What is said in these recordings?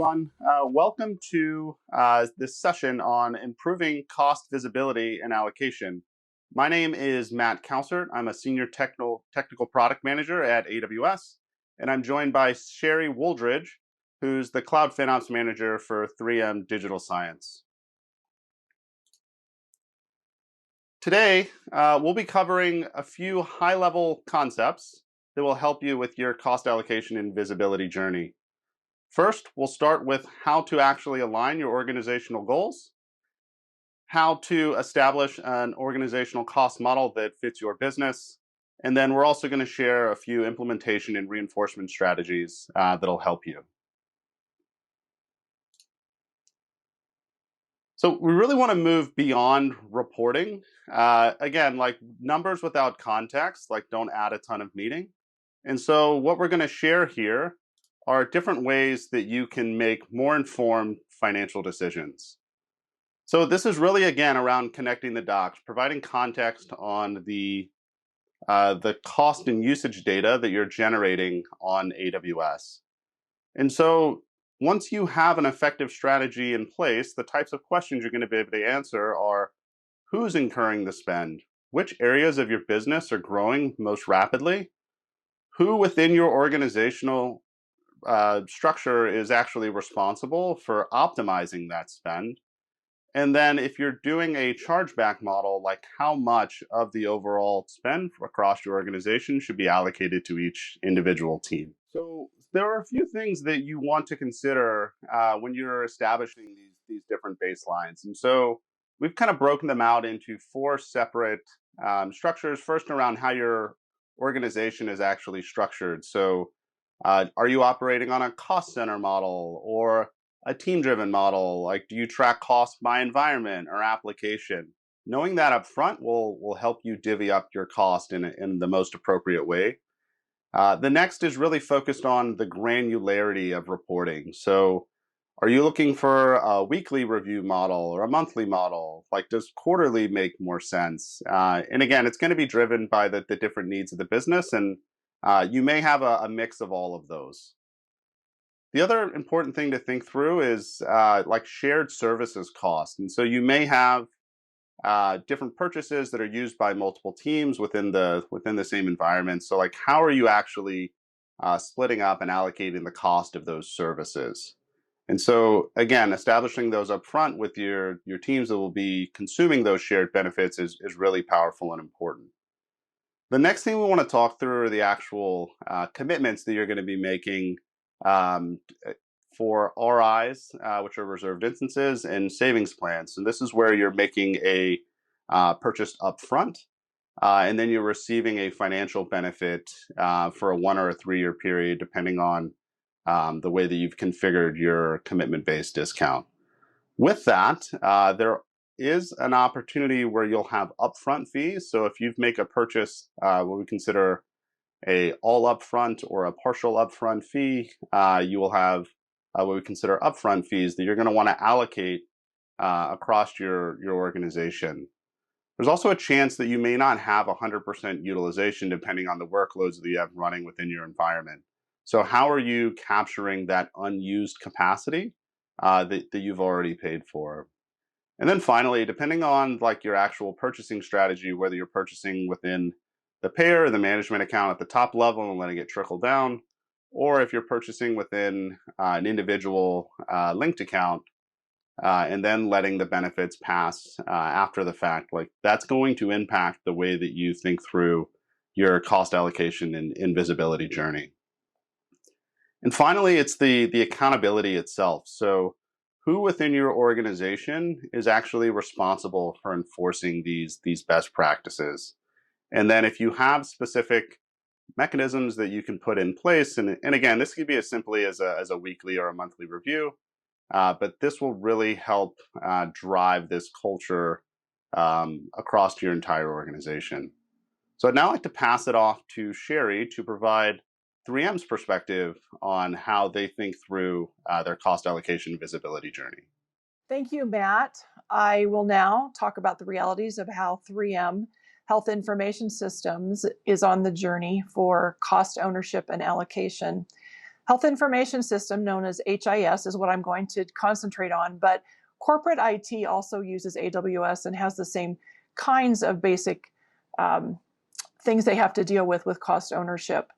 everyone. Welcome to this session on improving cost visibility and allocation. My name is Matt Calsert. I'm a senior technical product manager at AWS, and I'm joined by Sherry Wooldridge, who's the cloud FinOps manager for 3M Digital Science. Today, we'll be covering a few high-level concepts that will help you with your cost allocation and visibility journey. First, we'll start with how to actually align your organizational goals, how to establish an organizational cost model that fits your business, and then we're also going to share a few implementation and reinforcement strategies that'll help you. So we really want to move beyond reporting. Again, like numbers without context, like don't add a ton of meaning. And so what we're going to share here are different ways that you can make more informed financial decisions. So this is really, again, around connecting the dots, providing context on the cost and usage data that you're generating on AWS. And so once you have an effective strategy in place, the types of questions you're going to be able to answer are: who's incurring the spend? Which areas of your business are growing most rapidly? Who within your organizational structure is actually responsible for optimizing that spend? And then if you're doing a chargeback model, like how much of the overall spend across your organization should be allocated to each individual team? So there are a few things that you want to consider when you're establishing these different baselines. And so we've kind of broken them out into four separate structures. First, around how your organization is actually structured. So are you operating on a cost center model or a team-driven model? Like, do you track cost by environment or application? Knowing that up front will help you divvy up your cost in the most appropriate way. The next is really focused on the granularity of reporting. So are you looking for a weekly review model or a monthly model? Like, does quarterly make more sense? And again, it's going to be driven by the different needs of the business, and you may have a mix of all of those. The other important thing to think through is like shared services cost. And so you may have different purchases that are used by multiple teams within the same environment. So like, how are you actually splitting up and allocating the cost of those services? And so again, establishing those up front with your teams that will be consuming those shared benefits is really powerful and important. The next thing we want to talk through are the actual commitments that you're going to be making um, for RIs, which are reserved instances, and savings plans. And this is where you're making a purchase upfront, and then you're receiving a financial benefit for a 1 or a 3 year period, depending on the way that you've configured your commitment-based discount. With that, there is an opportunity where you'll have upfront fees. So if you make a purchase, what we consider a all upfront or a partial upfront fee, you will have what we consider upfront fees that you're going to want to allocate across your organization. There's also a chance that you may not have 100% utilization depending on the workloads that you have running within your environment. So how are you capturing that unused capacity that you've already paid for? And then finally, depending on like your actual purchasing strategy, whether you're purchasing within the payer, the management account at the top level and letting it trickle down, or if you're purchasing within an individual linked account and then letting the benefits pass after the fact, like that's going to impact the way that you think through your cost allocation and visibility journey. And finally, it's the accountability itself. So who within your organization is actually responsible for enforcing these best practices? And then if you have specific mechanisms that you can put in place, and again, this could be as simply as a weekly or a monthly review, but this will really help drive this culture across your entire organization. So I'd now like to pass it off to Sherry to provide 3M's perspective on how they think through their cost allocation visibility journey. Thank you, Matt. I will now talk about the realities of how 3M Health Information Systems is on the journey for cost ownership and allocation. Health information system, known as HIS, is what I'm going to concentrate on, but corporate IT also uses AWS and has the same kinds of basic things they have to deal with cost ownership.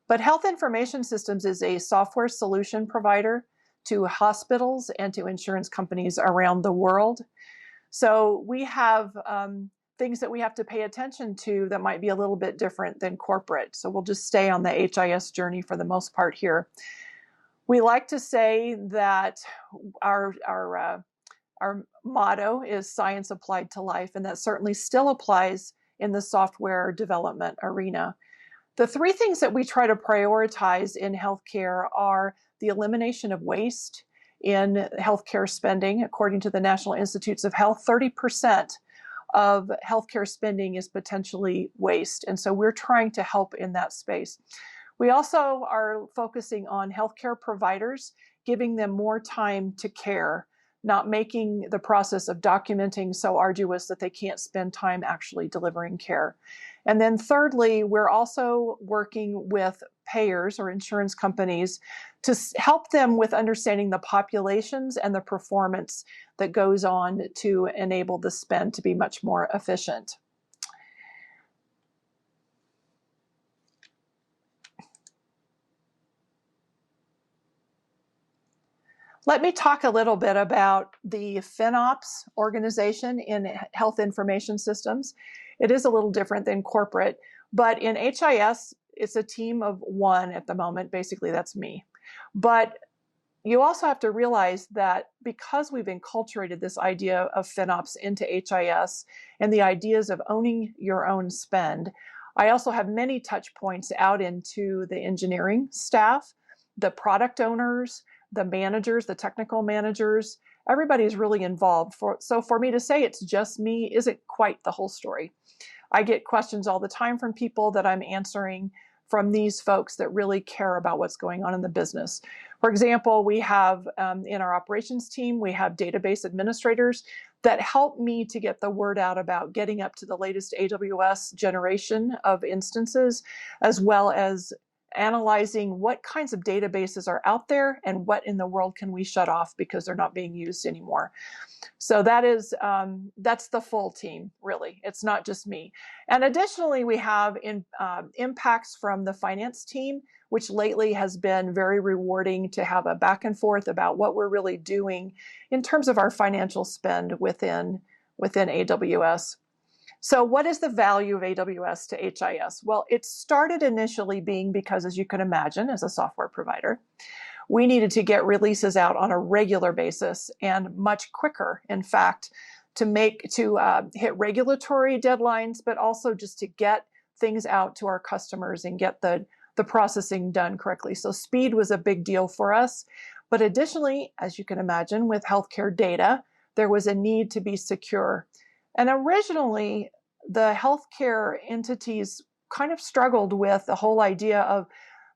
But health information systems is a software solution provider to hospitals and to insurance companies around the world. So we have things that we have to pay attention to that might be a little bit different than corporate. So we'll just stay on the HIS journey for the most part here. We like to say that our motto is science applied to life, and that certainly still applies in the software development arena. The three things that we try to prioritize in healthcare are the elimination of waste in healthcare spending. According to the National Institutes of Health, 30% of healthcare spending is potentially waste, and so we're trying to help in that space. We also are focusing on healthcare providers, giving them more time to care, not making the process of documenting so arduous that they can't spend time actually delivering care. And then thirdly, we're also working with payers or insurance companies to help them with understanding the populations and the performance that goes on to enable the spend to be much more efficient. Let me talk a little bit about the FinOps organization in health information systems. It is a little different than corporate, but in HIS, it's a team of one at the moment. Basically, that's me. But you also have to realize that because we've enculturated this idea of FinOps into HIS and the ideas of owning your own spend, I also have many touch points out into the engineering staff, the product owners, the managers, the technical managers. Everybody's really involved. So for me to say it's just me isn't quite the whole story. I get questions all the time from people that I'm answering from these folks that really care about what's going on in the business. For example, we have in our operations team, we have database administrators that help me to get the word out about getting up to the latest AWS generation of instances, as well as analyzing what kinds of databases are out there and what in the world can we shut off because they're not being used anymore. So that is that's the full team, really. It's not just me. And additionally, we have impacts from the finance team, which lately has been very rewarding to have a back and forth about what we're really doing in terms of our financial spend within AWS. So what is the value of AWS to HIS? Well, it started initially being because, as you can imagine, as a software provider, we needed to get releases out on a regular basis and much quicker, in fact, to hit regulatory deadlines, but also just to get things out to our customers and get the processing done correctly. So speed was a big deal for us. But additionally, as you can imagine, with healthcare data, there was a need to be secure. And originally, the healthcare entities kind of struggled with the whole idea of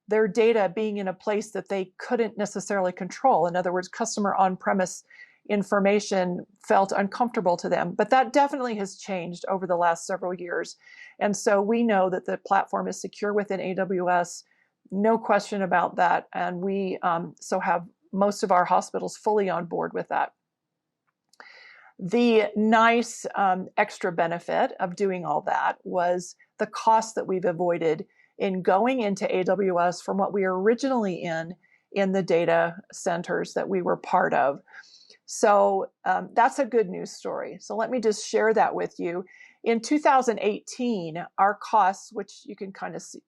their data being in a place that they couldn't necessarily control. In other words, customer on-premise information felt uncomfortable to them. But that definitely has changed over the last several years. And so we know that the platform is secure within AWS, no question about that. And we so have most of our hospitals fully on board with that. The nice extra benefit of doing all that was the cost that we've avoided in going into AWS from what we were originally in the data centers that we were part of. So that's a good news story. So let me just share that with you. In 2018, our costs, which you can kind of see,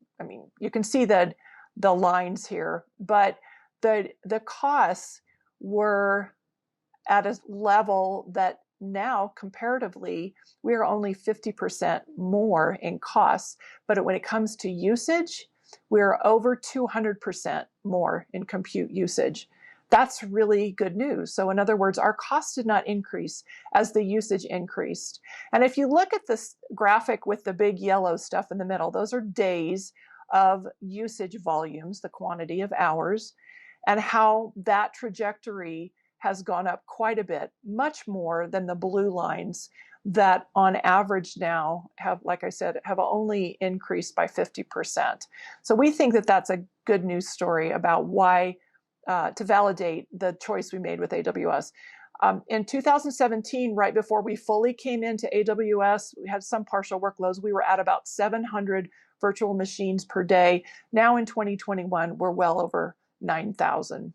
you can see the lines here, but the costs were at a level that now, comparatively, we are only 50% more in costs. But when it comes to usage, we're over 200% more in compute usage. That's really good news. So in other words, our costs did not increase as the usage increased. And if you look at this graphic with the big yellow stuff in the middle, those are days of usage volumes, the quantity of hours, and how that trajectory has gone up quite a bit, much more than the blue lines that on average now have, like I said, have only increased by 50%. So we think that that's good news story about why, to validate the choice we made with AWS. In 2017, right before we fully came into AWS, we had some partial workloads. We were at about 700 virtual machines per day. Now in 2021, we're well over 9,000.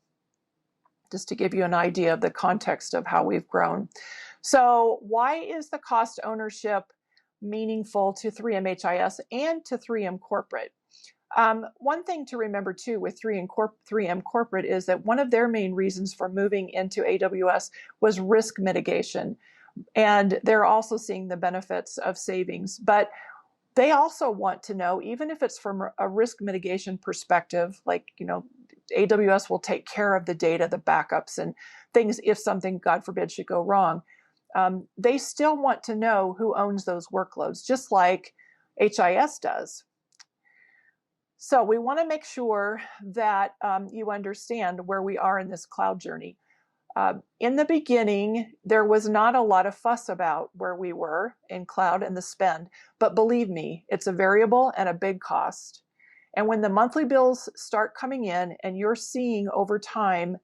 Just to give you an idea of the context of how we've grown. So why is the cost ownership meaningful to 3M HIS and to 3M Corporate? One thing to remember too with 3M Corporate is that one of their main reasons for moving into AWS was risk mitigation. And they're also seeing the benefits of savings. But they also want to know, even if it's from a risk mitigation perspective, like, AWS will take care of the data, the backups, and things if something, God forbid, should go wrong. They still want to know who owns those workloads, just like HIS does. So we want to make sure that you understand where we are in this cloud journey. In the beginning, there was not a lot of fuss about where we were in cloud and the spend, but believe me, it's a variable and a big cost. And when the monthly bills start coming in and you're seeing over time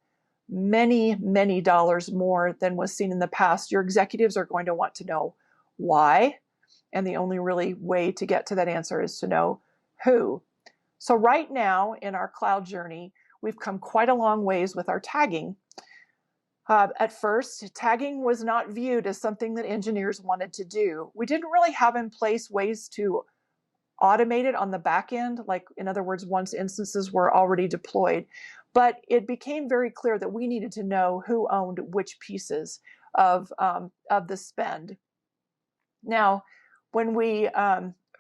many, many dollars more than was seen in the past, your executives are going to want to know why. And the only really way to get to that answer is to know who. So right now in our cloud journey, we've come quite a long ways with our tagging. At first, tagging was not viewed as something that engineers wanted to do. We didn't really have in place ways to automate it on the back end, like in other words, once instances were already deployed. But it became very clear that we needed to know who owned which pieces of the spend. Now, when we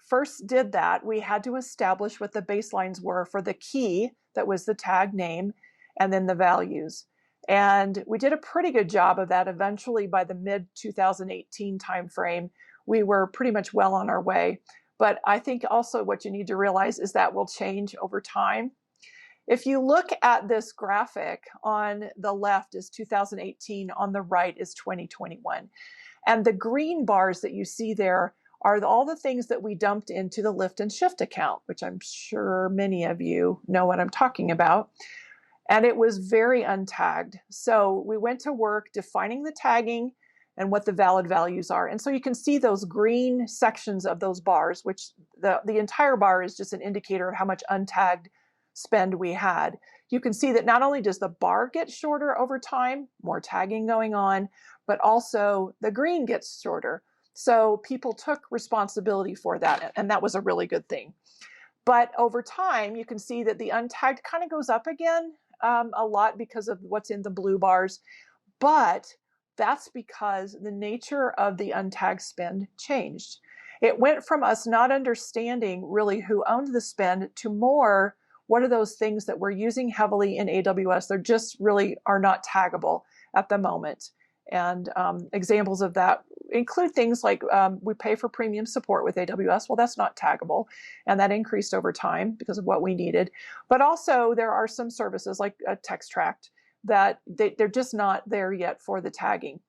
first did that, we had to establish what the baselines were for the key that was the tag name and then the values. And we did a pretty good job of that. Eventually, by the mid-2018 timeframe, we were pretty much well on our way. But I think also what you need to realize is that will change over time. If you look at this graphic, on the left is 2018, on the right is 2021. And the green bars that you see there are all the things that we dumped into the lift and shift account, which I'm sure many of you know what I'm talking about. And it was very untagged. So we went to work defining the tagging and what the valid values are. And so you can see those green sections of those bars, which the entire bar is just an indicator of how much untagged spend we had. You can see that not only does the bar get shorter over time, more tagging going on, but also the green gets shorter. So people took responsibility for that, and that was a really good thing. But over time, you can see that the untagged kind of goes up again a lot because of what's in the blue bars. But that's because the nature of the untagged spend changed. It went from us not understanding really who owned the spend to more, what are those things that we're using heavily in AWS? They're just really are not taggable at the moment. And examples of that include things like we pay for premium support with AWS. Well, that's not taggable. And that increased over time because of what we needed. But also there are some services like Textract that they're just not there yet for the tagging.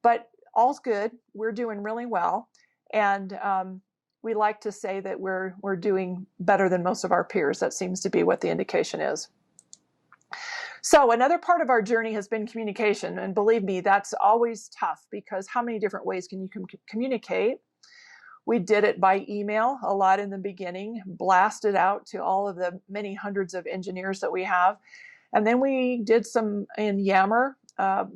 But all's good. We're doing really well. And we like to say that we're doing better than most of our peers. That seems to be what the indication is. So another part of our journey has been communication. And believe me, that's always tough because how many different ways can you communicate? We did it by email a lot in the beginning, blasted out to all of the many hundreds of engineers that we have. And then we did some in Yammer.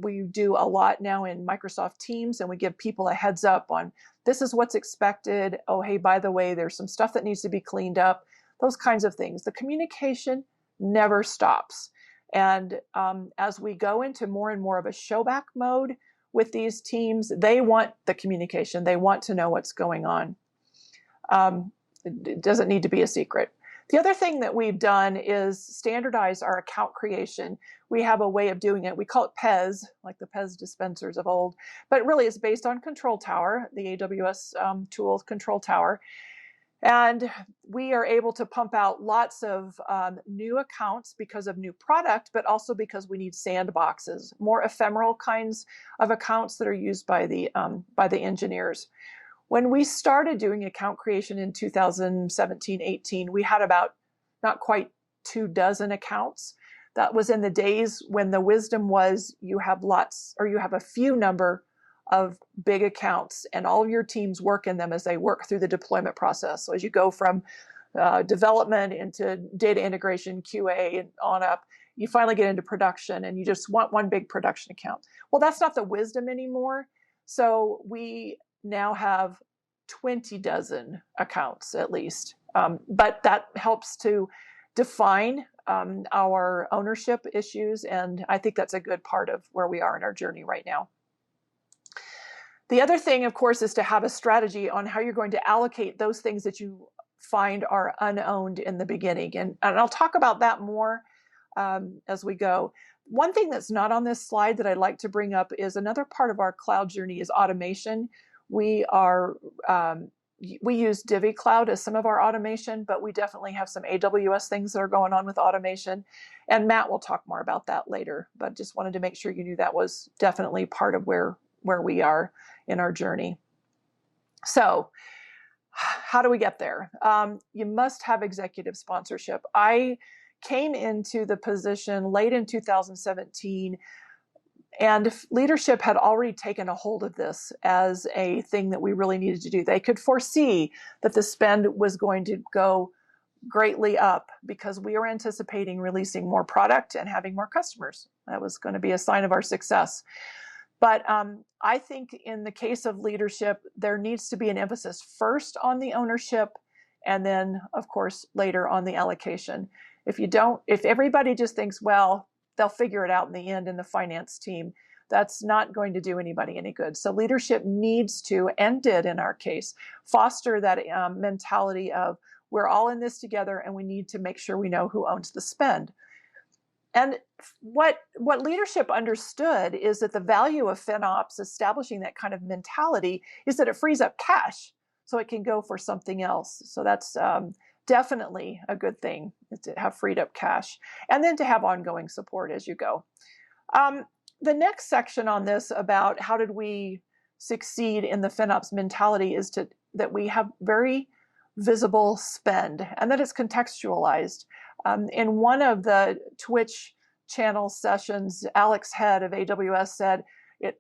We do a lot now in Microsoft Teams, and we give people a heads up on this is what's expected. Oh, hey, by the way, there's some stuff that needs to be cleaned up. Those kinds of things. The communication never stops. And as we go into more and more of a showback mode with these teams, they want the communication. They want to know what's going on. It doesn't need to be a secret. The other thing that we've done is standardize our account creation. We have a way of doing it. We call it PEZ, like the PEZ dispensers of old, but really it's based on Control Tower, the AWS tool Control Tower. And we are able to pump out lots of new accounts because of new product, but also because we need sandboxes, more ephemeral kinds of accounts that are used by the engineers. When we started doing account creation in 2017-18, we had about not quite 24 accounts. That was in the days when the wisdom was you have lots, or you have a few number of big accounts, and all of your teams work in them as they work through the deployment process. So as you go from development into data integration, QA, and on up, you finally get into production, and you just want one big production account. Well, that's not the wisdom anymore. So we now have 20 accounts at least. But that helps to define our ownership issues, and I think that's a good part of where we are in our journey right now. The other thing, of course, is to have a strategy on how you're going to allocate those things that you find are unowned in the beginning. And I'll talk about that more as we go. One thing that's not on this slide that I'd like to bring up is another part of our cloud journey is automation. We use DivvyCloud as some of our automation, but we definitely have some AWS things that are going on with automation. And Matt will talk more about that later, but just wanted to make sure you knew that was definitely part of where we are in our journey. So how do we get there? You must have executive sponsorship. I came into the position late in 2017, and leadership had already taken a hold of this as a thing that we really needed to do. They could foresee that the spend was going to go greatly up because we were anticipating releasing more product and having more customers. That was going to be a sign of our success. But I think in the case of leadership, there needs to be an emphasis first on the ownership, and then, of course, later on the allocation. If everybody just thinks, well, they'll figure it out in the end in the finance team, that's not going to do anybody any good. So leadership needs to, and did in our case, foster that mentality of we're all in this together and we need to make sure we know who owns the spend. And what leadership understood is that the value of FinOps establishing that kind of mentality is that it frees up cash so it can go for something else. So that's definitely a good thing, is to have freed up cash, and then to have ongoing support as you go. The next section on this about how did we succeed in the FinOps mentality is that we have very visible spend and that it's contextualized. In one of the Twitch channel sessions, Alex Head of AWS said,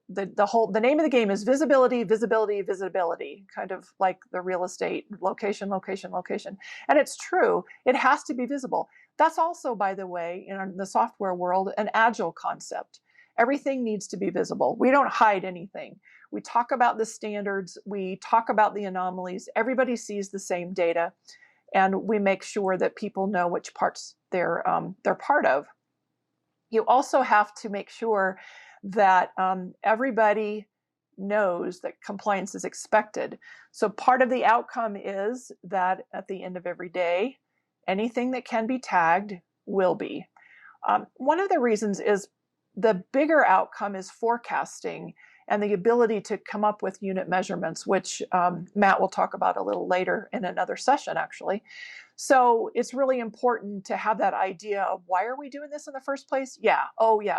the name of the game is visibility, visibility, visibility, kind of like the real estate, location, location, location. And it's true, it has to be visible. That's also, by the way, in the software world, an agile concept. Everything needs to be visible. We don't hide anything. We talk about the standards, we talk about the anomalies, everybody sees the same data, and we make sure that people know which parts they're part of. You also have to make sure that everybody knows that compliance is expected. So part of the outcome is that at the end of every day, anything that can be tagged will be. One of the reasons is the bigger outcome is forecasting and the ability to come up with unit measurements, which Matt will talk about a little later in another session, actually. So it's really important to have that idea of why are we doing this in the first place? Yeah,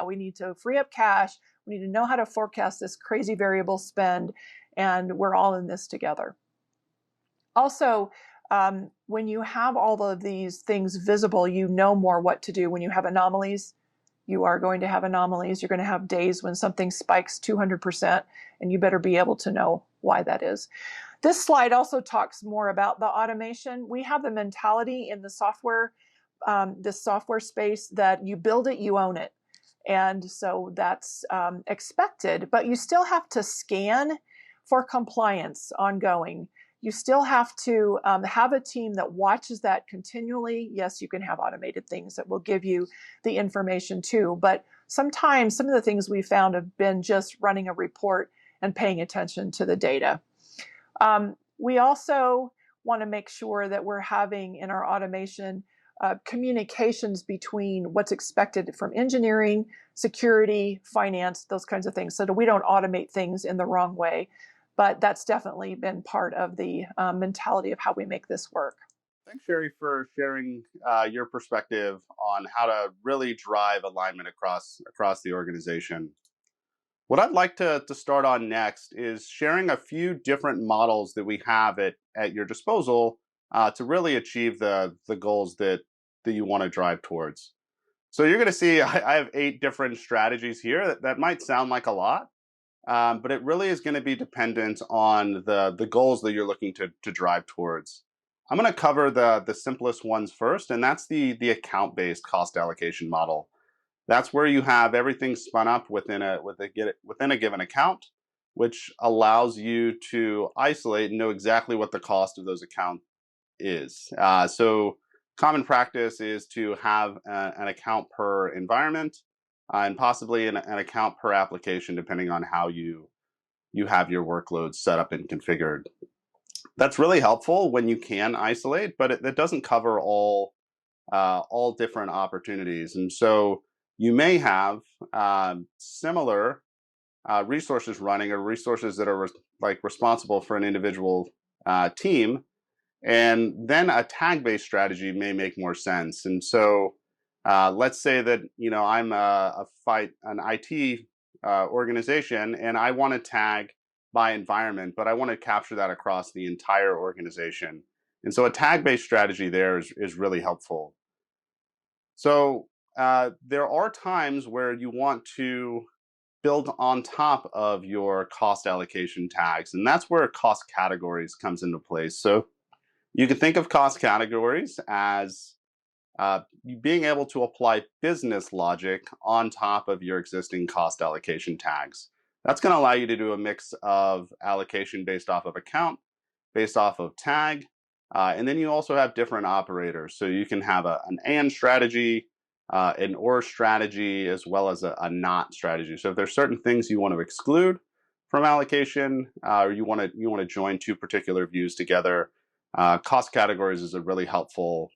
we need to free up cash. We need to know how to forecast this crazy variable spend, and we're all in this together. Also, when you have all of these things visible, you know more what to do. When you have anomalies, you are going to have anomalies. You're going to have days when something spikes 200%, and you better be able to know why that is. This slide also talks more about the automation. We have the mentality in the software, this software space, that you build it, you own it. And so that's expected, but you still have to scan for compliance ongoing. You still have to have a team that watches that continually. Yes, you can have automated things that will give you the information too, but sometimes some of the things we found have been just running a report and paying attention to the data. We also want to make sure that we're having in our automation communications between what's expected from engineering, security, finance, those kinds of things, so that we don't automate things in the wrong way. But that's definitely been part of the mentality of how we make this work. Thanks, Sherry, for sharing your perspective on how to really drive alignment across the organization. What I'd like to start on next is sharing a few different models that we have at your disposal to really achieve the goals that that you want to drive towards. So you're going to see I have 8 different strategies here. That might sound like a lot, but it really is going to be dependent on the goals that you're looking to drive towards. I'm going to cover the simplest ones first, and that's the account based cost allocation model. That's where you have everything spun up within a given account, which allows you to isolate and know exactly what the cost of those accounts is. So common practice is to have an account per environment, and possibly an account per application, depending on how you have your workloads set up and configured. That's really helpful when you can isolate, but it doesn't cover all different opportunities. And so you may have similar resources running, or resources that are responsible for an individual team, and then a tag-based strategy may make more sense. And so let's say that I'm an IT organization, and I want to tag by environment, but I want to capture that across the entire organization. And so a tag-based strategy there is really helpful. So there are times where you want to build on top of your cost allocation tags, and that's where cost categories comes into place. So you can think of cost categories as you being able to apply business logic on top of your existing cost allocation tags. That's going to allow you to do a mix of allocation based off of account, based off of tag, and then you also have different operators. So you can have an and strategy, an or strategy, as well as a not strategy. So if there's certain things you want to exclude from allocation, or you want to join 2 particular views together, cost categories is a really helpful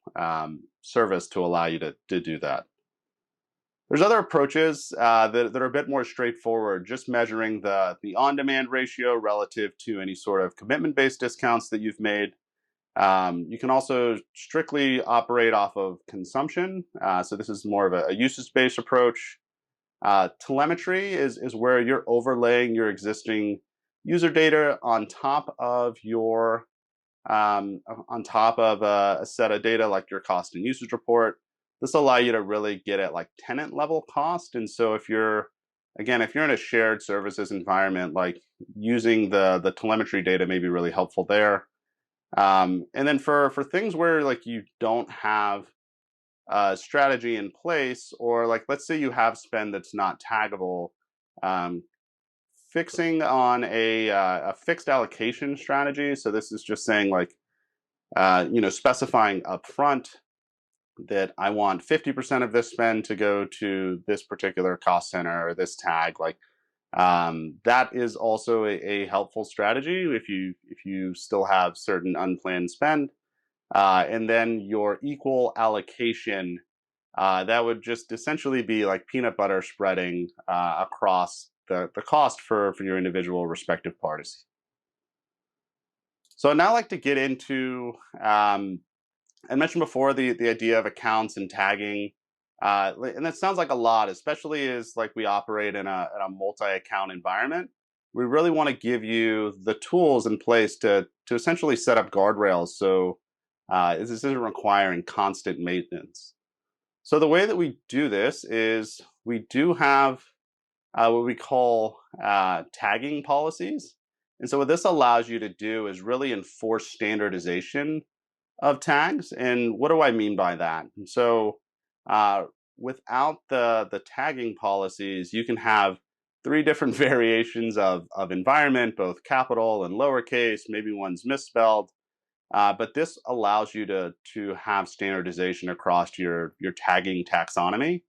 service to allow you to do that. There's other approaches that are a bit more straightforward, just measuring the on-demand ratio relative to any sort of commitment-based discounts that you've made. You can also strictly operate off of consumption. So this is more of a usage-based approach. Telemetry is where you're overlaying your existing user data on top of a set of data like your cost and usage report. This will allow you to really get at tenant level cost. And so if you're in a shared services environment, using the telemetry data may be really helpful there. And then for things where you don't have a strategy in place, or let's say you have spend that's not taggable, fixing on a fixed allocation strategy. So this is just saying specifying upfront that I want 50% of this spend to go to this particular cost center or this tag. That is also a helpful strategy if you still have certain unplanned spend. And then your equal allocation, that would just essentially be like peanut butter spreading across the cost for your individual respective parties. So now I'd like to get into, I mentioned before the idea of accounts and tagging. And that sounds like a lot, especially as we operate in a multi-account environment. We really want to give you the tools in place to essentially set up guardrails, so this isn't requiring constant maintenance. So the way that we do this is we do have what we call tagging policies. And so what this allows you to do is really enforce standardization of tags. And what do I mean by that? And so without the tagging policies, you can have 3 different variations of environment, both capital and lowercase. Maybe one's misspelled. But this allows you to have standardization across your tagging taxonomy,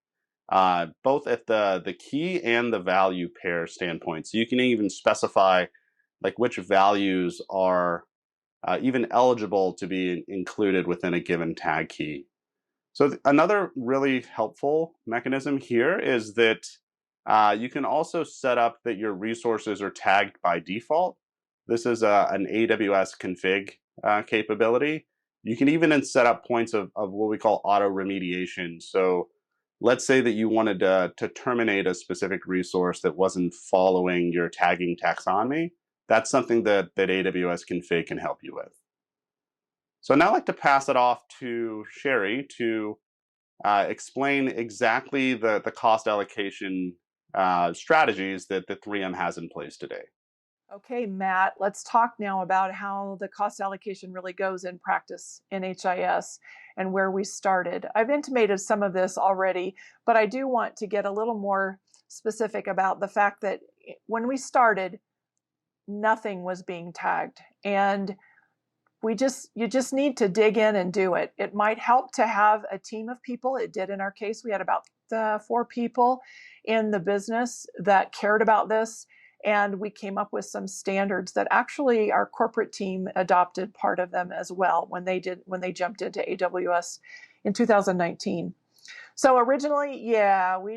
both at the key and the value pair standpoint. So you can even specify which values are even eligible to be included within a given tag key. So another really helpful mechanism here is that you can also set up that your resources are tagged by default. This is an AWS config capability. You can even set up points of what we call auto remediation. So let's say that you wanted to terminate a specific resource that wasn't following your tagging taxonomy. That's something that AWS config can help you with. So now I'd like to pass it off to Sherry to explain exactly the cost allocation strategies that the 3M has in place today. Okay, Matt, let's talk now about how the cost allocation really goes in practice in HIS and where we started. I've intimated some of this already, but I do want to get a little more specific about the fact that when we started, nothing was being tagged. And you just need to dig in and do it. It might help to have a team of people. It did in our case. We had about 4 people in the business that cared about this, and we came up with some standards that actually our corporate team adopted part of them as well when they jumped into AWS in 2019. So originally, yeah, we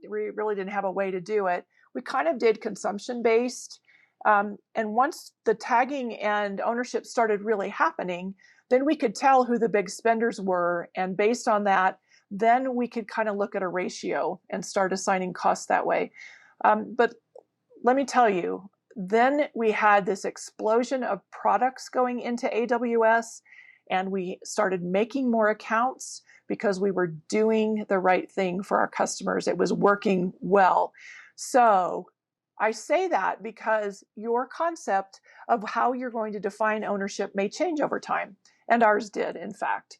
really didn't have a way to do it. We kind of did consumption based. And once the tagging and ownership started really happening, then we could tell who the big spenders were. And based on that, then we could kind of look at a ratio and start assigning costs that way. But let me tell you, then we had this explosion of products going into AWS, and we started making more accounts because we were doing the right thing for our customers. It was working well. So I say that because your concept of how you're going to define ownership may change over time, and ours did, in fact.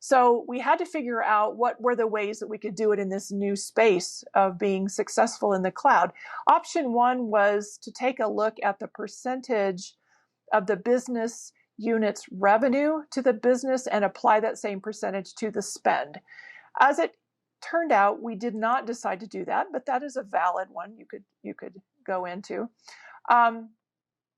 So we had to figure out what were the ways that we could do it in this new space of being successful in the cloud. Option one was to take a look at the percentage of the business unit's revenue to the business and apply that same percentage to the spend. As it turned out, we did not decide to do that, but that is a valid one you could go into.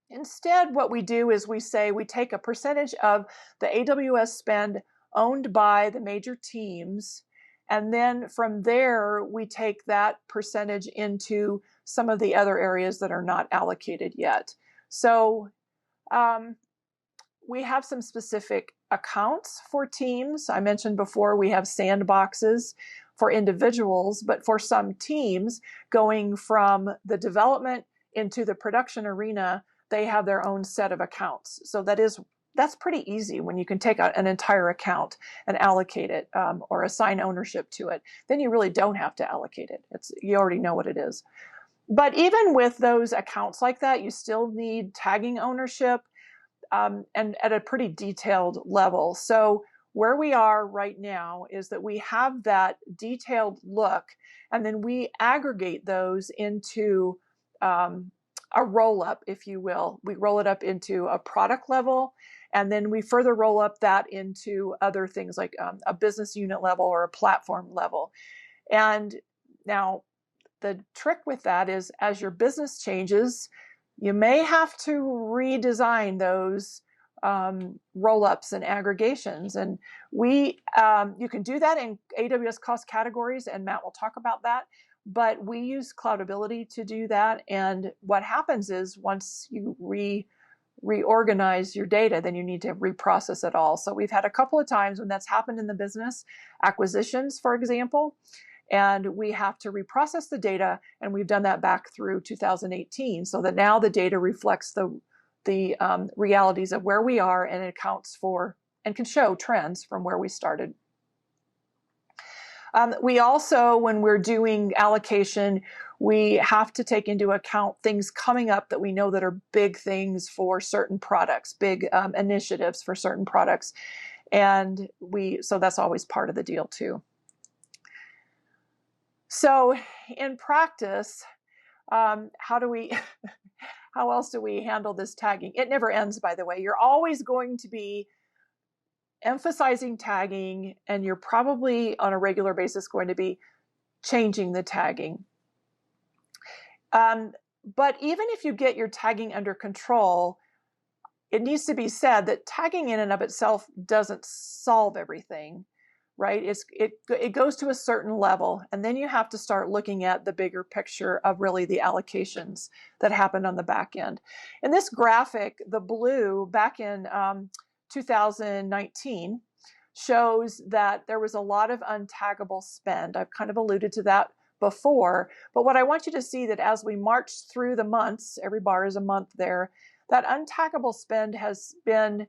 Instead, what we do is we say we take a percentage of the AWS spend owned by the major teams, and then from there, we take that percentage into some of the other areas that are not allocated yet. So we have some specific accounts for teams. I mentioned before we have sandboxes for individuals, but for some teams going from the development into the production arena, they have their own set of accounts. So that's pretty easy when you can take an entire account and allocate it or assign ownership to it. Then you really don't have to allocate it. You already know what it is. But even with those accounts like that, you still need tagging ownership and at a pretty detailed level. So where we are right now is that we have that detailed look, and then we aggregate those into a roll-up, if you will. We roll it up into a product level, and then we further roll up that into other things like a business unit level or a platform level. And now the trick with that is as your business changes, you may have to redesign those roll-ups and aggregations. And you can do that in AWS cost categories, and Matt will talk about that. But we use Cloudability to do that. And what happens is once you reorganize your data, then you need to reprocess it all. So we've had a couple of times when that's happened in the business, acquisitions, for example, and we have to reprocess the data, and we've done that back through 2018, so that now the data reflects the realities of where we are, and it accounts for and can show trends from where we started. We also, when we're doing allocation, we have to take into account things coming up that we know that are big things for certain products, big initiatives for certain products, and so that's always part of the deal too. So in practice, how else do we handle this tagging? It never ends, by the way. You're always going to be emphasizing tagging, and you're probably on a regular basis going to be changing the tagging. But even if you get your tagging under control, it needs to be said that tagging in and of itself doesn't solve everything. Right? It goes to a certain level, and then you have to start looking at the bigger picture of really the allocations that happened on the back end. In this graphic, the blue back in 2019 shows that there was a lot of untaggable spend. I've kind of alluded to that before, but what I want you to see that as we march through the months, every bar is a month there, that untaggable spend has been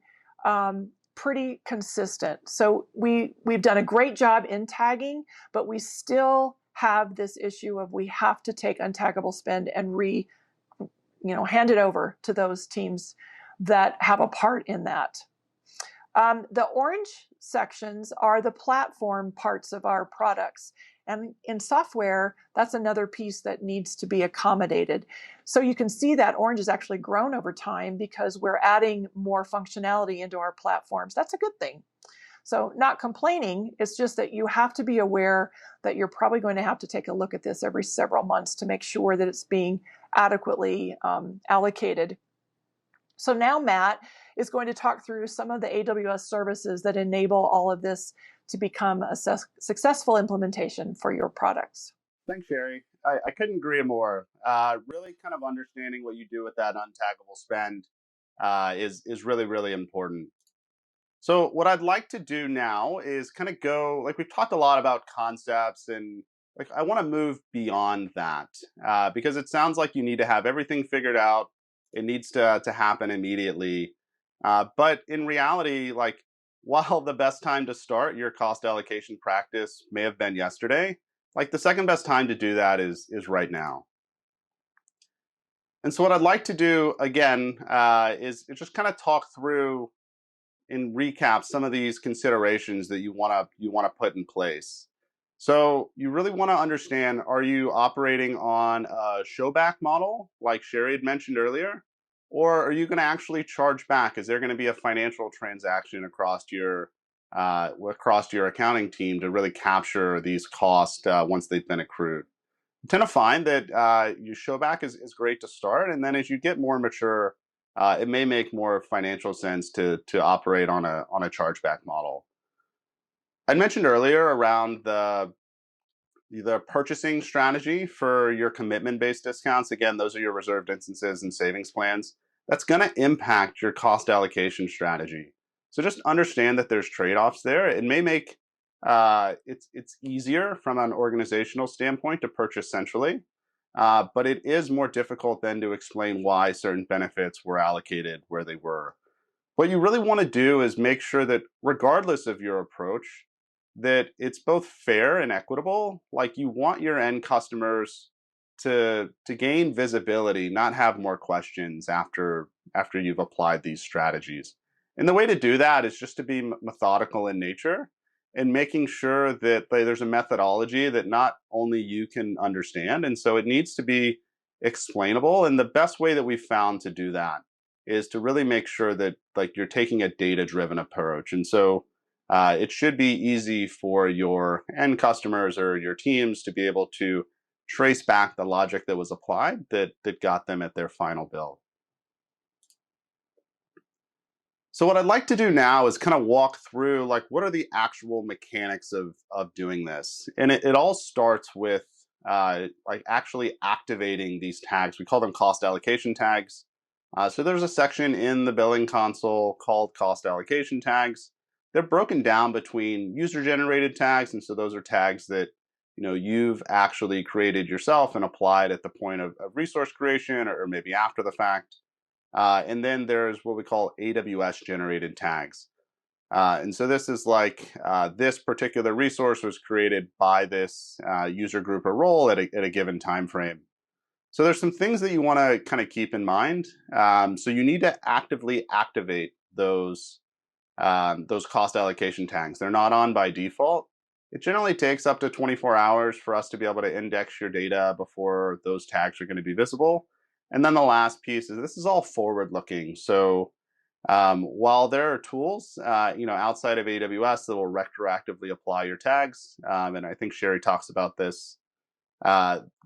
pretty consistent. So we've done a great job in tagging, but we still have this issue of we have to take untaggable spend and hand it over to those teams that have a part in that. The orange sections are the platform parts of our products. And in software, that's another piece that needs to be accommodated. So you can see that orange has actually grown over time because we're adding more functionality into our platforms. That's a good thing. So not complaining, it's just that you have to be aware that you're probably going to have to take a look at this every several months to make sure that it's being adequately allocated. So now Matt is going to talk through some of the AWS services that enable all of this to become a successful implementation for your products. Thanks, Sherry. I couldn't agree more. Really kind of understanding what you do with that untaggable spend is really, really important. So what I'd like to do now is kind of go, like we've talked a lot about concepts, and like I want to move beyond that because it sounds like you need to have everything figured out. It needs to happen immediately. But in reality, like while the best time to start your cost allocation practice may have been yesterday, like the second best time to do that is right now. And so what I'd like to do again is just kind of talk through in recap some of these considerations that you want to put in place. So you really want to understand, are you operating on a showback model like Sherry had mentioned earlier? Or are you going to actually charge back? Is there going to be a financial transaction across your accounting team to really capture these costs once they've been accrued? I tend to find that you showback is great to start, and then as you get more mature, it may make more financial sense to operate on a chargeback model. I mentioned earlier around the purchasing strategy for your commitment-based discounts. Again, those are your reserved instances and savings plans. That's going to impact your cost allocation strategy. So just understand that there's trade-offs there. It may make it's easier from an organizational standpoint to purchase centrally, but it is more difficult then to explain why certain benefits were allocated where they were. What you really want to do is make sure that regardless of your approach, that it's both fair and equitable. Like you want your end customers to gain visibility, not have more questions after you've applied these strategies. And the way to do that is just to be methodical in nature and making sure that there's a methodology that not only you can understand, and so it needs to be explainable. And the best way that we've found to do that is to really make sure that like you're taking a data-driven approach. And so it should be easy for your end customers or your teams to be able to trace back the logic that was applied that got them at their final bill. So what I'd like to do now is kind of walk through like what are the actual mechanics of doing this. And it all starts with like actually activating these tags. We call them cost allocation tags. So there's a section in the billing console called cost allocation tags. They're broken down between user generated tags, and so those are tags that you've actually created yourself and applied at the point of resource creation or maybe after the fact. And then there's what we call AWS generated tags. And so this is like this particular resource was created by this user group or role at a given time frame. So there's some things that you want to kind of keep in mind. So you need to actively activate those cost allocation tags. They're not on by default. It generally takes up to 24 hours for us to be able to index your data before those tags are going to be visible. And then the last piece is this is all forward-looking. So while there are tools, outside of AWS that will retroactively apply your tags, and I think Sherry talks about this.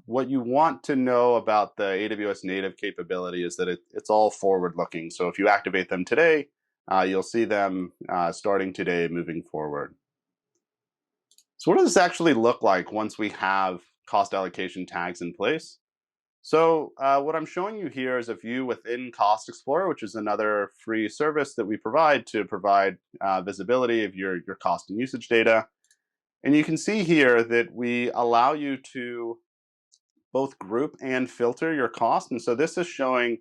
What you want to know about the AWS native capability is that it's all forward-looking. So if you activate them today, you'll see them starting today, moving forward. So what does this actually look like once we have cost allocation tags in place? So what I'm showing you here is a view within Cost Explorer, which is another free service that we provide to provide visibility of your cost and usage data. And you can see here that we allow you to both group and filter your cost. And so this is showing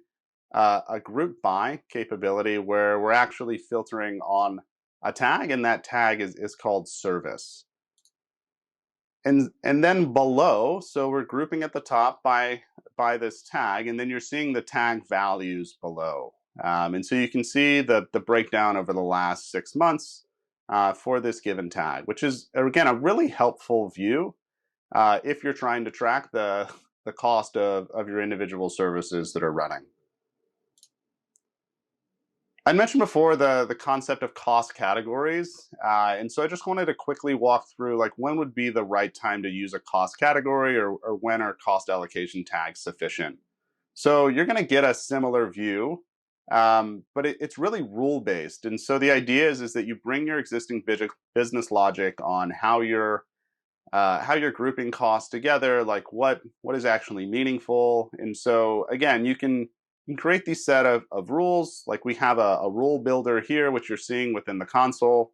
a group by capability where we're actually filtering on a tag, and that tag is called service. And then below, so we're grouping at the top by this tag, and then you're seeing the tag values below. And so you can see the breakdown over the last 6 months for this given tag, which is, again, a really helpful view if you're trying to track the cost of your individual services that are running. I mentioned before the concept of cost categories, and so I just wanted to quickly walk through like when would be the right time to use a cost category, or when are cost allocation tags sufficient. So you're going to get a similar view, but it's really rule based, and so the idea is that you bring your existing business logic on how you're grouping costs together, like what is actually meaningful. And so again, you can create these set of rules. Like we have a rule builder here, which you're seeing within the console.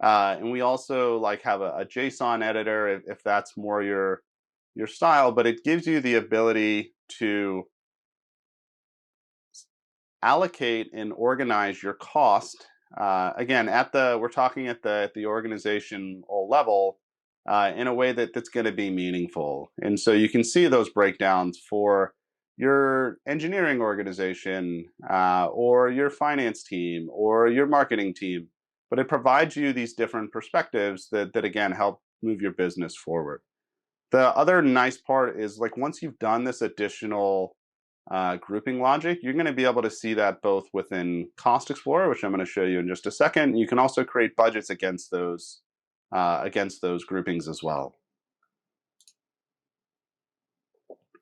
And we also like have a JSON editor if that's more your style, but it gives you the ability to allocate and organize your cost. Again, we're talking at the organizational level in a way that's going to be meaningful. And so you can see those breakdowns for your engineering organization, or your finance team, or your marketing team. But it provides you these different perspectives that again help move your business forward. The other nice part is like once you've done this additional grouping logic, you're going to be able to see that both within Cost Explorer, which I'm going to show you in just a second. You can also create budgets against those groupings as well.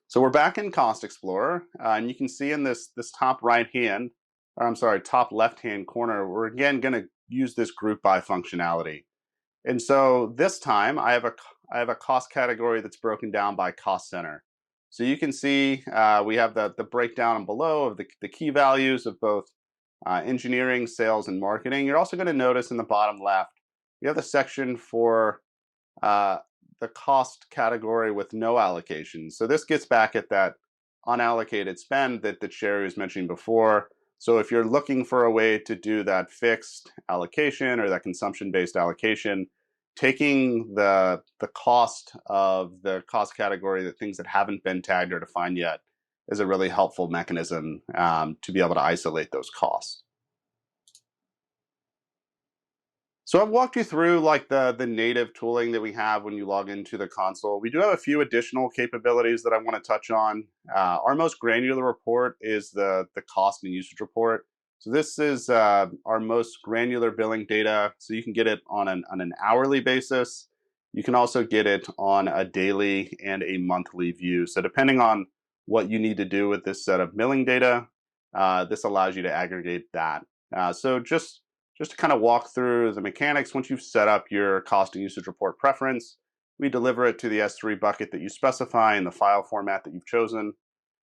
So we're back in Cost Explorer, and you can see in this top top left hand corner, we're again going to use this group by functionality. And so this time I have a cost category that's broken down by cost center. So you can see we have the breakdown below of the key values of both engineering, sales, and marketing. You're also going to notice in the bottom left, we have the section for the cost category with no allocation. So this gets back at that unallocated spend that Sherry was mentioning before. So if you're looking for a way to do that fixed allocation or that consumption-based allocation, taking the cost of the cost category, the things that haven't been tagged or defined yet, is a really helpful mechanism to be able to isolate those costs. So I've walked you through like the native tooling that we have when you log into the console. We do have a few additional capabilities that I want to touch on. Our most granular report is the cost and usage report. So this is our most granular billing data. So you can get it on an hourly basis. You can also get it on a daily and a monthly view. So depending on what you need to do with this set of billing data, this allows you to aggregate that. So just to kind of walk through the mechanics, once you've set up your cost and usage report preference, we deliver it to the S3 bucket that you specify in the file format that you've chosen.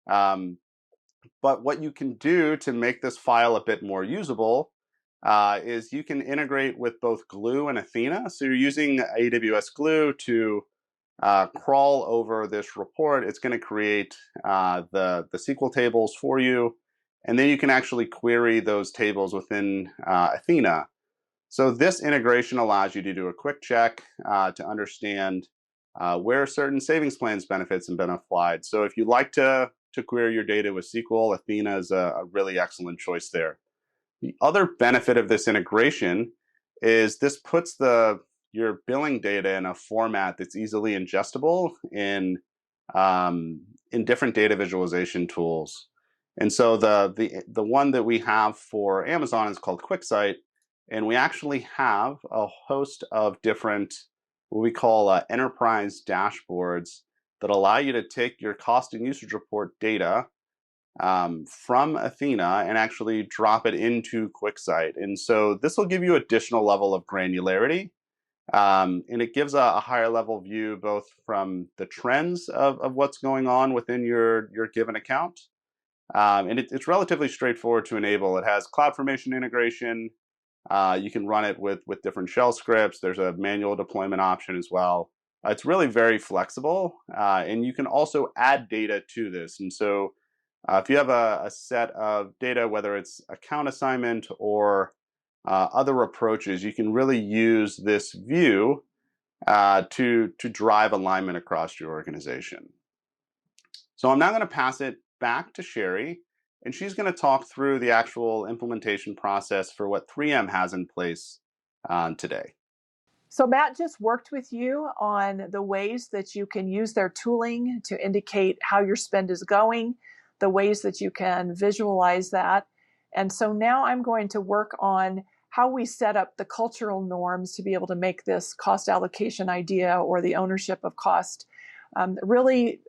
But what you can do to make this file a bit more usable is you can integrate with both Glue and Athena. So you're using AWS Glue to crawl over this report. It's going to create the SQL tables for you. And then you can actually query those tables within Athena. So this integration allows you to do a quick check to understand where certain savings plans benefits have been applied. So if you like to query your data with SQL, Athena is a really excellent choice there. The other benefit of this integration is this puts your billing data in a format that's easily ingestible in different data visualization tools. And so the one that we have for Amazon is called QuickSight, and we actually have a host of different what we call enterprise dashboards that allow you to take your cost and usage report data from Athena and actually drop it into QuickSight. And so this will give you additional level of granularity, and it gives a higher level view both from the trends of what's going on within your given account. And it's relatively straightforward to enable. It has CloudFormation integration. You can run it with different shell scripts. There's a manual deployment option as well. It's really very flexible, and you can also add data to this. And so if you have a set of data, whether it's account assignment or other approaches, you can really use this view to drive alignment across your organization. So I'm now going to pass it back to Sherry, and she's going to talk through the actual implementation process for what 3M has in place today. So Matt just worked with you on the ways that you can use their tooling to indicate how your spend is going, the ways that you can visualize that. And so now I'm going to work on how we set up the cultural norms to be able to make this cost allocation idea or the ownership of cost really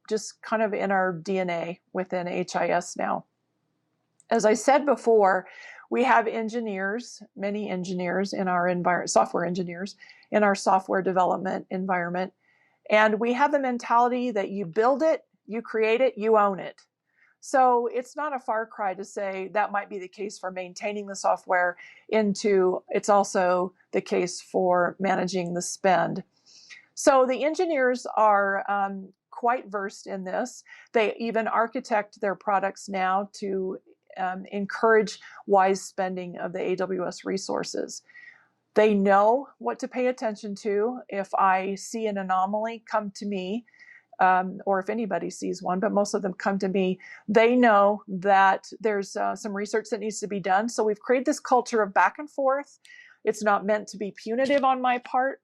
just kind of in our DNA within HIS now. As I said before, we have engineers, many engineers in our environment, software engineers in our software development environment. And we have the mentality that you build it, you create it, you own it. So it's not a far cry to say that might be the case for maintaining the software into it's also the case for managing the spend. So the engineers are quite versed in this. They even architect their products now to encourage wise spending of the AWS resources. They know what to pay attention to. If I see an anomaly, come to me, or if anybody sees one, but most of them come to me. They know that there's some research that needs to be done. So we've created this culture of back and forth. It's not meant to be punitive on my part.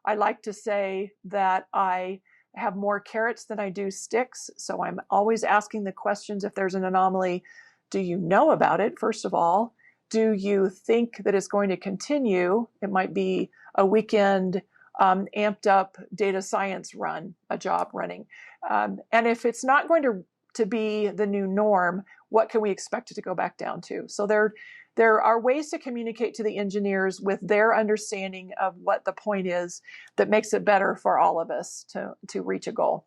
I like to say that I have more carrots than I do sticks. So I'm always asking the questions if there's an anomaly. Do you know about it, first of all? Do you think that it's going to continue? It might be a weekend amped up data science run, a job running. And if it's not going to be the new norm, what can we expect it to go back down to? So there are ways to communicate to the engineers with their understanding of what the point is that makes it better for all of us to reach a goal.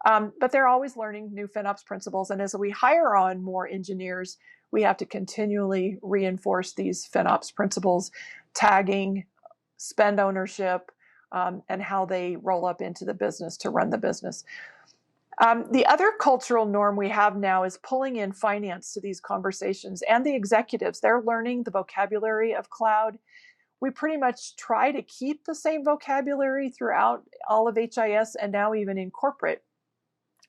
But they're always learning new FinOps principles. And as we hire on more engineers, we have to continually reinforce these FinOps principles, tagging, spend ownership, and how they roll up into the business to run the business. The other cultural norm we have now is pulling in finance to these conversations and the executives. They're learning the vocabulary of cloud. We pretty much try to keep the same vocabulary throughout all of HIS and now even in corporate,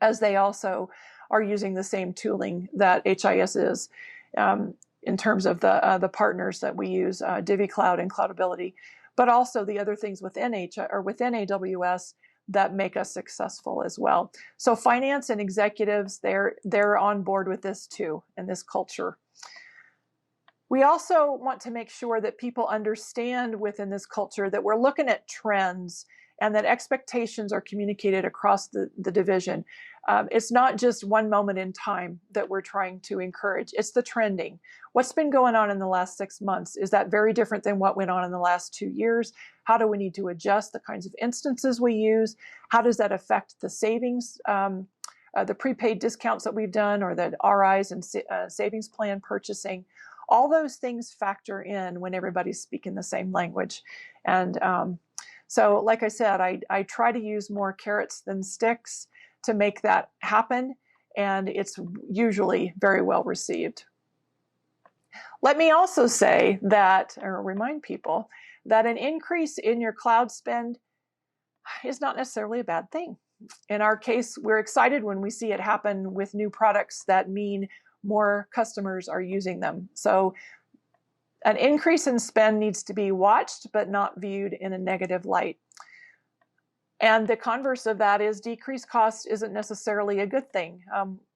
as they also are using the same tooling that HIS is in terms of the partners that we use, DivvyCloud and Cloudability, but also the other things within within AWS that make us successful as well. So finance and executives, they're on board with this too, and this culture. We also want to make sure that people understand within this culture that we're looking at trends and that expectations are communicated across the division. It's not just one moment in time that we're trying to encourage. It's the trending. What's been going on in the last 6 months? Is that very different than what went on in the last 2 years? How do we need to adjust the kinds of instances we use? How does that affect the savings, the prepaid discounts that we've done, or the RIs and savings plan purchasing? All those things factor in when everybody's speaking the same language. And so, like I said, I try to use more carrots than sticks to make that happen, and it's usually very well received. Let me also say that, or remind people, that an increase in your cloud spend is not necessarily a bad thing. In our case, we're excited when we see it happen with new products that mean more customers are using them. So an increase in spend needs to be watched, but not viewed in a negative light. And the converse of that is decreased cost isn't necessarily a good thing.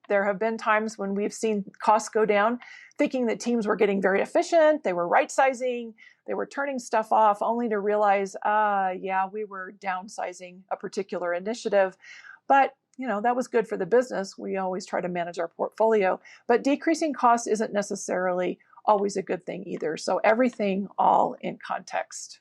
There have been times when we've seen costs go down, thinking that teams were getting very efficient, they were right-sizing, they were turning stuff off, only to realize, yeah, we were downsizing a particular initiative. But that was good for the business. We always try to manage our portfolio. But decreasing costs isn't necessarily always a good thing either. So everything all in context.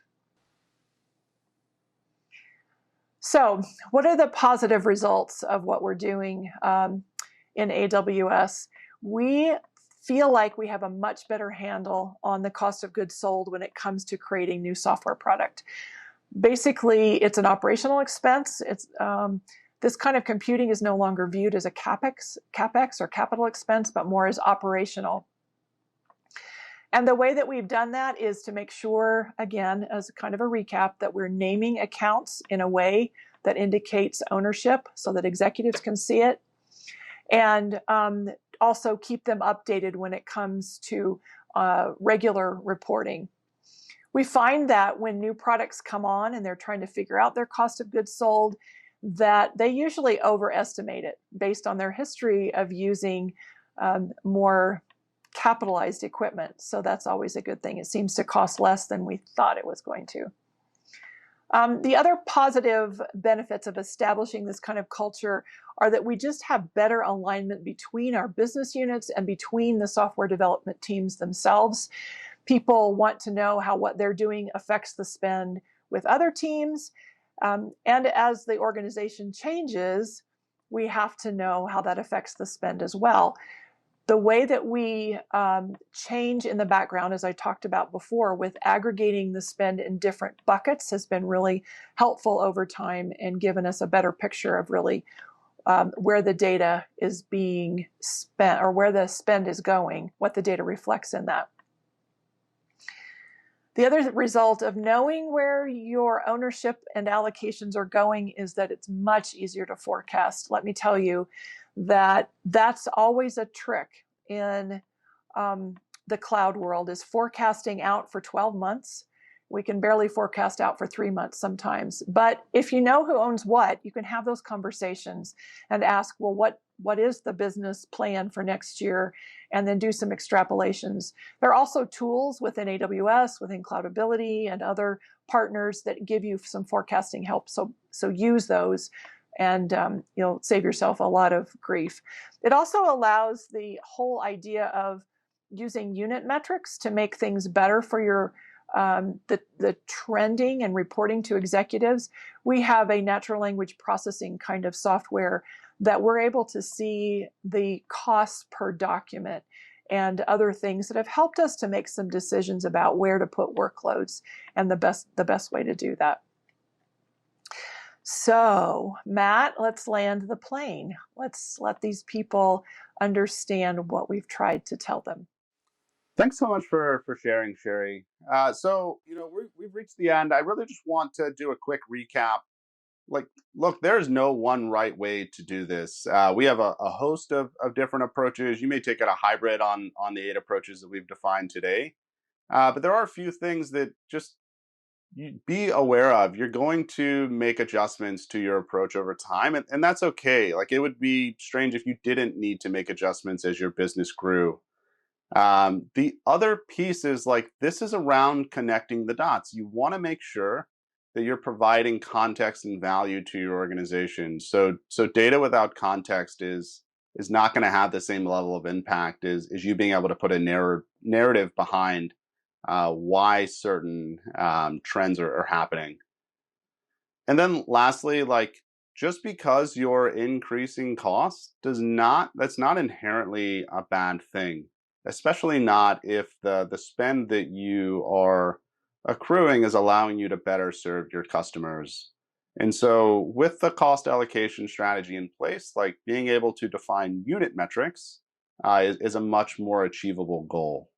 So what are the positive results of what we're doing in AWS? We feel like we have a much better handle on the cost of goods sold when it comes to creating new software product. Basically, it's an operational expense. It's this kind of computing is no longer viewed as a CapEx or capital expense, but more as operational. And the way that we've done that is to make sure, again, as kind of a recap, that we're naming accounts in a way that indicates ownership so that executives can see it. And also keep them updated when it comes to regular reporting. We find that when new products come on and they're trying to figure out their cost of goods sold, that they usually overestimate it based on their history of using more capitalized equipment. So that's always a good thing. It seems to cost less than we thought it was going to. The other positive benefits of establishing this kind of culture are that we just have better alignment between our business units and between the software development teams themselves. People want to know how what they're doing affects the spend with other teams. And as the organization changes, we have to know how that affects the spend as well. The way that we change in the background, as I talked about before, with aggregating the spend in different buckets has been really helpful over time and given us a better picture of really where the data is being spent or where the spend is going, what the data reflects in that. The other result of knowing where your ownership and allocations are going is that it's much easier to forecast. Let me tell you that that's always a trick in the cloud world, is forecasting out for 12 months. We can barely forecast out for 3 months sometimes. But if you know who owns what, you can have those conversations and ask, well, what is the business plan for next year? And then do some extrapolations. There are also tools within AWS, within Cloudability, and other partners that give you some forecasting help. So use those, and you'll save yourself a lot of grief. It also allows the whole idea of using unit metrics to make things better for your the trending and reporting to executives. We have a natural language processing kind of software that we're able to see the costs per document and other things that have helped us to make some decisions about where to put workloads and the best way to do that. So, Matt, let's land the plane. Let's let these people understand what we've tried to tell them. Thanks so much for sharing, Sherry. So, we've reached the end. I really just want to do a quick recap. Like, look, there's no one right way to do this. We have a host of different approaches. You may take it a hybrid on the 8 approaches that we've defined today. But there are a few things that just you be aware of. You're going to make adjustments to your approach over time, and that's okay. Like, it would be strange if you didn't need to make adjustments as your business grew. The other piece is, like, this is around connecting the dots. You want to make sure that you're providing context and value to your organization. So data without context is not going to have the same level of impact as you being able to put a narrative behind why certain trends are happening. And then lastly, like, just because you're increasing costs that's not inherently a bad thing, especially not if the spend that you are accruing is allowing you to better serve your customers. And so with the cost allocation strategy in place, like, being able to define unit metrics is a much more achievable goal.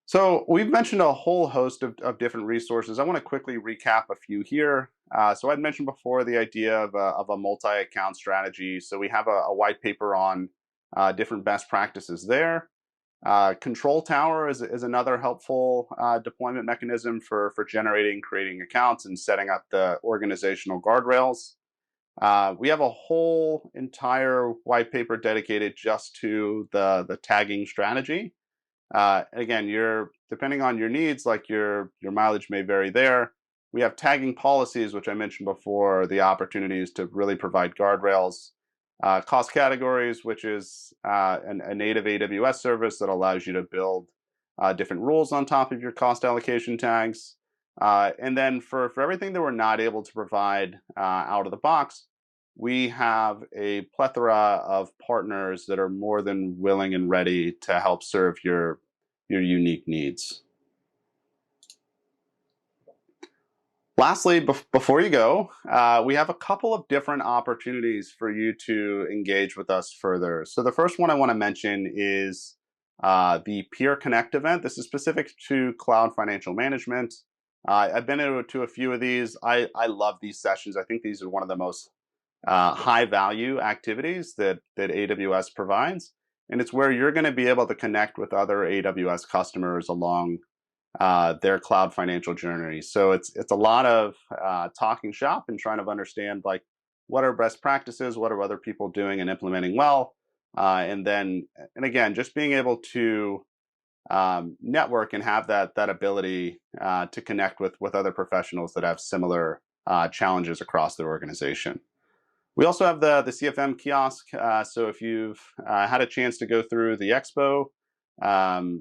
So we've mentioned a whole host of different resources. I want to quickly recap a few here. So I'd mentioned before the idea of a multi-account strategy. So we have a white paper on different best practices there. Control Tower is another helpful deployment mechanism for generating, creating accounts, and setting up the organizational guardrails. We have a whole entire white paper dedicated just to the tagging strategy. Again, depending on your needs, like your mileage may vary there. We have tagging policies, which I mentioned before, the opportunities to really provide guardrails. Cost categories, which is a native AWS service that allows you to build different rules on top of your cost allocation tags. And then for everything that we're not able to provide out of the box, we have a plethora of partners that are more than willing and ready to help serve your unique needs. Lastly, before you go, we have a couple of different opportunities for you to engage with us further. So the first one I want to mention is the Peer Connect event. This is specific to cloud financial management. I've been to a few of these. I love these sessions. I think these are one of the most high value activities that AWS provides. And it's where you're going to be able to connect with other AWS customers along their cloud financial journey. So it's a lot of talking shop and trying to understand like what are best practices, what are other people doing and implementing well, and again just being able to network and have that ability to connect with other professionals that have similar challenges across their organization. We also have the CFM kiosk. So if you've had a chance to go through the expo,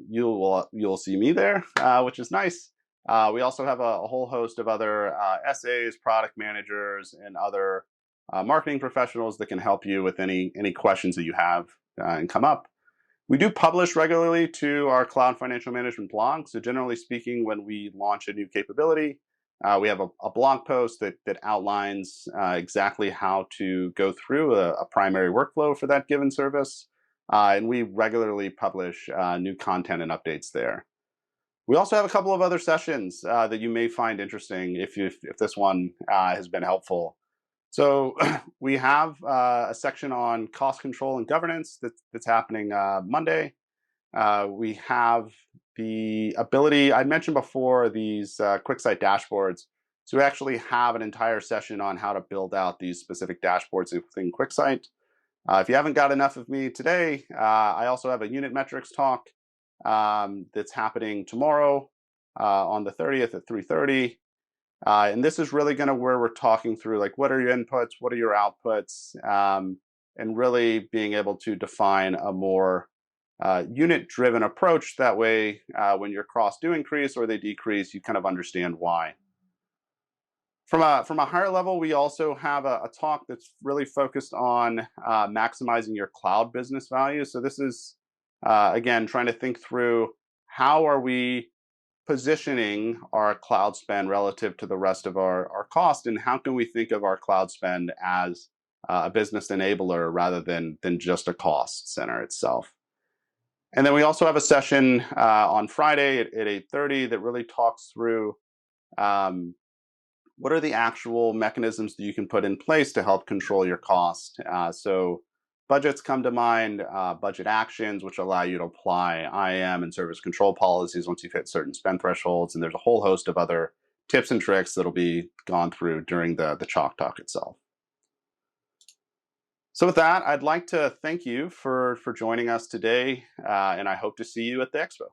you'll see me there, which is nice. We also have a whole host of other SAs, product managers, and other marketing professionals that can help you with any questions that you have and come up. We do publish regularly to our Cloud Financial Management blog. So generally speaking, when we launch a new capability, we have a blog post that outlines exactly how to go through a primary workflow for that given service. And we regularly publish new content and updates there. We also have a couple of other sessions that you may find interesting if this one has been helpful. So we have a section on cost control and governance that's happening Monday. We have the ability, I mentioned before, these QuickSight dashboards. So we actually have an entire session on how to build out these specific dashboards within QuickSight. If you haven't got enough of me today, I also have a unit metrics talk that's happening tomorrow on the 30th at 3:30. And this is really going to where we're talking through like what are your inputs, what are your outputs, and really being able to define a more unit-driven approach. That way, when your costs do increase or they decrease, you kind of understand why. From a higher level, we also have a talk that's really focused on maximizing your cloud business value. So this is, again, trying to think through how are we positioning our cloud spend relative to the rest of our cost, and how can we think of our cloud spend as a business enabler rather than just a cost center itself. And then we also have a session on Friday at 8:30 that really talks through what are the actual mechanisms that you can put in place to help control your cost. So budgets come to mind, budget actions, which allow you to apply IAM and service control policies once you've hit certain spend thresholds. And there's a whole host of other tips and tricks that'll be gone through during the Chalk Talk itself. So with that, I'd like to thank you for joining us today, and I hope to see you at the expo.